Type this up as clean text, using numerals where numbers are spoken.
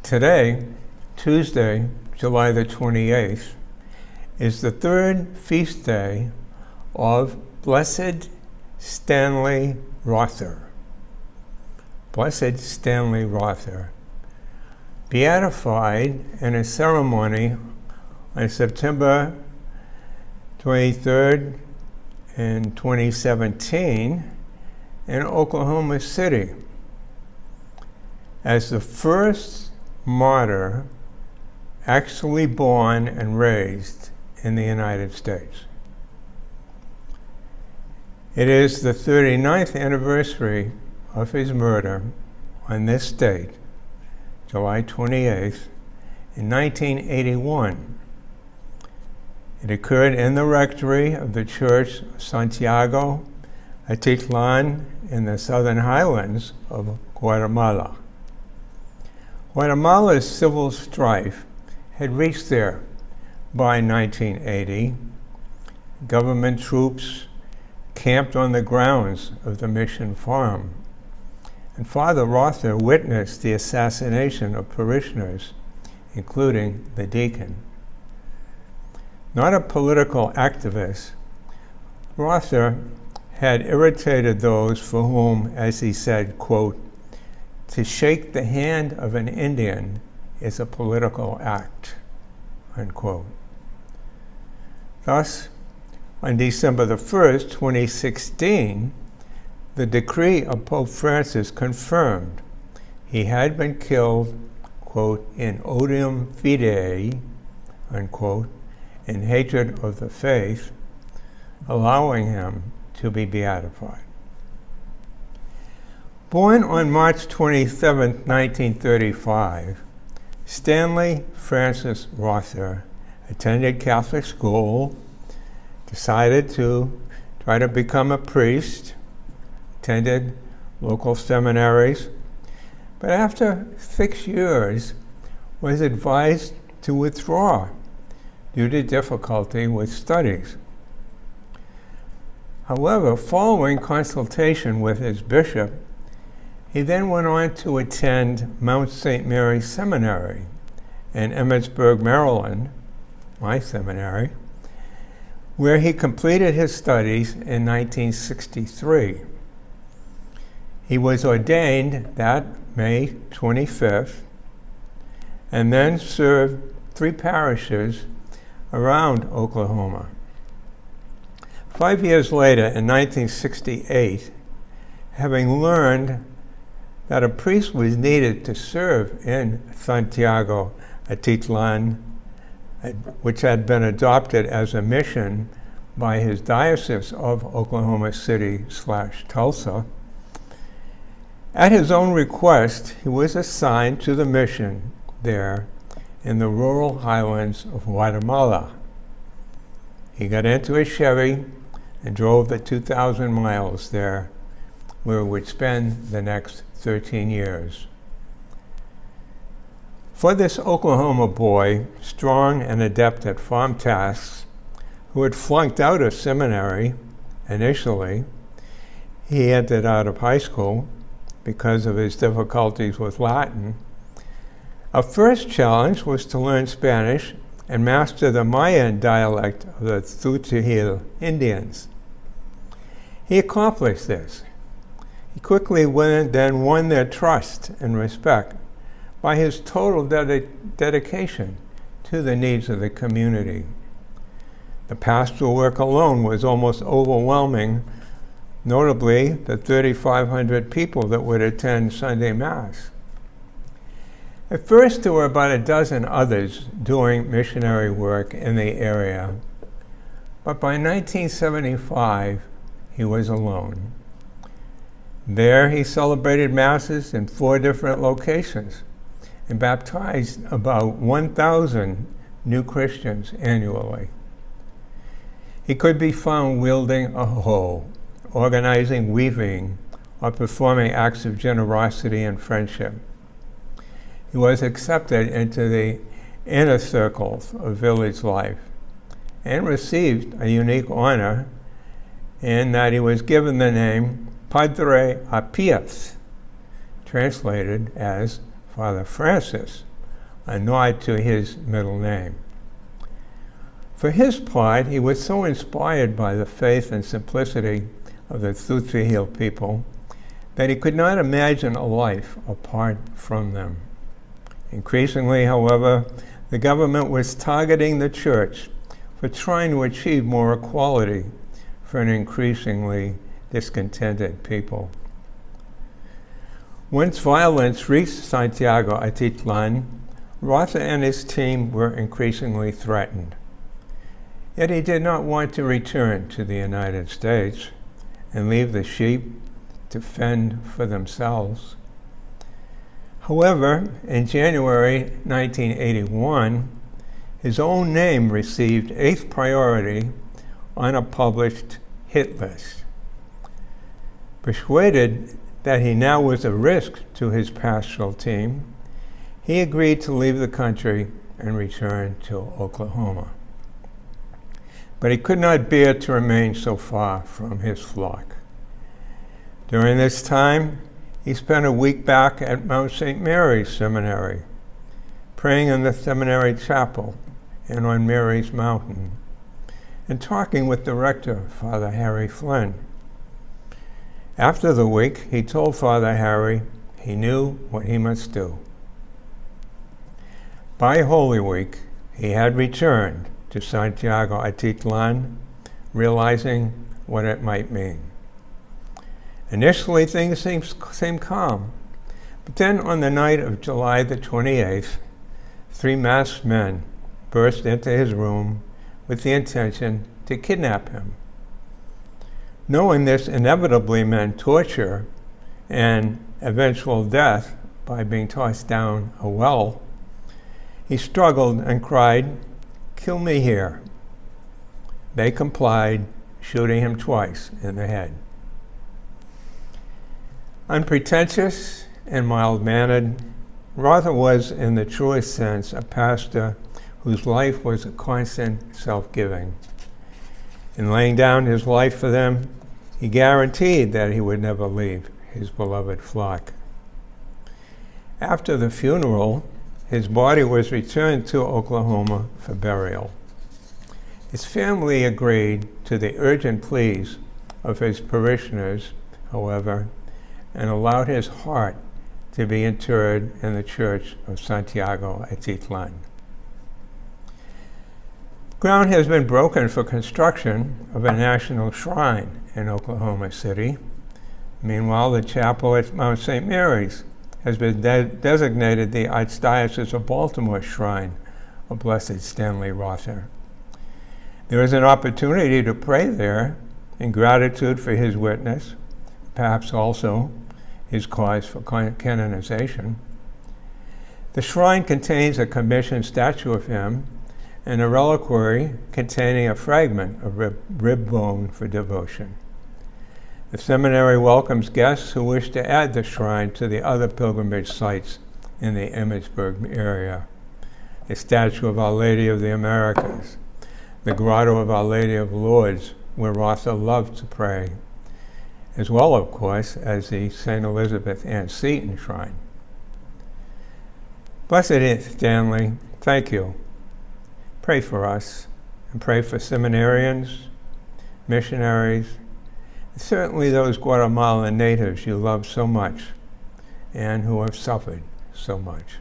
Today, Tuesday, July the 28th, is the third feast day of Blessed Stanley Rother. Blessed Stanley Rother, beatified in a ceremony on September 23rd in 2017 in Oklahoma City as the first martyr actually born and raised in the United States. It is the 39th anniversary of his murder on this date, July 28th, in 1981. It occurred in the rectory of the Church of Santiago Atitlan in the southern highlands of Guatemala. Guatemala's civil strife had reached there by 1980. Government troops camped on the grounds of the mission farm, and Father Rother witnessed the assassination of parishioners, including the deacon. Not a political activist, Rother had irritated those for whom, as he said, quote, "to shake the hand of an Indian is a political act," unquote. Thus, on December the 1st, 2016, the decree of Pope Francis confirmed he had been killed, quote, "in odium fidei," unquote, in hatred of the faith, allowing him to be beatified. Born on March 27, 1935, Stanley Francis Rother attended Catholic school, decided to try to become a priest, attended local seminaries, but after 6 years was advised to withdraw due to difficulty with studies. However, following consultation with his bishop, he then went on to attend Mount St. Mary Seminary in Emmitsburg, Maryland, my seminary, where he completed his studies in 1963. He was ordained that May 25th, and then served 3 parishes around Oklahoma. 5 years later, in 1968, having learned that a priest was needed to serve in Santiago Atitlan, which had been adopted as a mission by his diocese of Oklahoma City/Tulsa. At his own request, he was assigned to the mission there in the rural highlands of Guatemala. He got into a Chevy and drove the 2,000 miles there, where he would spend the next 13 years. For this Oklahoma boy, strong and adept at farm tasks, who had flunked out of seminary initially, he entered out of high school because of his difficulties with Latin. A first challenge was to learn Spanish and master the Mayan dialect of the Tutihil Indians. He accomplished this. He quickly won their trust and respect by his total dedication to the needs of the community. The pastoral work alone was almost overwhelming, notably the 3,500 people that would attend Sunday Mass. At first, there were about a dozen others doing missionary work in the area, but by 1975, he was alone. There, he celebrated Masses in 4 different locations and baptized about 1,000 new Christians annually. He could be found wielding a hoe, organizing weaving, or performing acts of generosity and friendship. He was accepted into the inner circles of village life and received a unique honor in that he was given the name Padre Apias, translated as Father Francis a nod to his middle name. For his part, he was so inspired by the faith and simplicity of the Tutsi people that he could not imagine a life apart from them. Increasingly, however, the government was targeting the church for trying to achieve more equality for an increasingly discontented people. Once violence reached Santiago Atitlan, Rother and his team were increasingly threatened. Yet he did not want to return to the United States and leave the sheep to fend for themselves. However, in January 1981, his own name received 8th priority on a published hit list. Persuaded that he now was a risk to his pastoral team, he agreed to leave the country and return to Oklahoma. But he could not bear to remain so far from his flock. During this time, he spent a week back at Mount St. Mary's Seminary, praying in the seminary chapel and on Mary's Mountain, and talking with the rector, Father Harry Flynn. After the week, he told Father Harry he knew what he must do. By Holy Week, he had returned to Santiago Atitlan, realizing what it might mean. Initially, things seemed calm, but then on the night of July the 28th, 3 masked men burst into his room with the intention to kidnap him. Knowing this inevitably meant torture and eventual death by being tossed down a well, he struggled and cried, "Kill me here." They complied, shooting him twice in the head. Unpretentious and mild-mannered, Rother was, in the truest sense, a pastor whose life was a constant self-giving. In laying down his life for them, he guaranteed that he would never leave his beloved flock. After the funeral, his body was returned to Oklahoma for burial. His family agreed to the urgent pleas of his parishioners, however, and allowed his heart to be interred in the Church of Santiago Atitlan. Ground has been broken for construction of a national shrine in Oklahoma City. Meanwhile, the chapel at Mount St. Mary's has been designated the Archdiocese of Baltimore Shrine of Blessed Stanley Rother. There is an opportunity to pray there in gratitude for his witness, perhaps also his cause for canonization. The shrine contains a commissioned statue of him and a reliquary containing a fragment of rib bone for devotion. The seminary welcomes guests who wish to add the shrine to the other pilgrimage sites in the Emmitsburg area. The statue of Our Lady of the Americas, the grotto of Our Lady of Lourdes, where Rother loved to pray, as well, of course, as the St. Elizabeth Ann Seton Shrine. Blessed Stanley, thank you. Pray for us, and pray for seminarians, missionaries, and certainly those Guatemalan natives you love so much and who have suffered so much.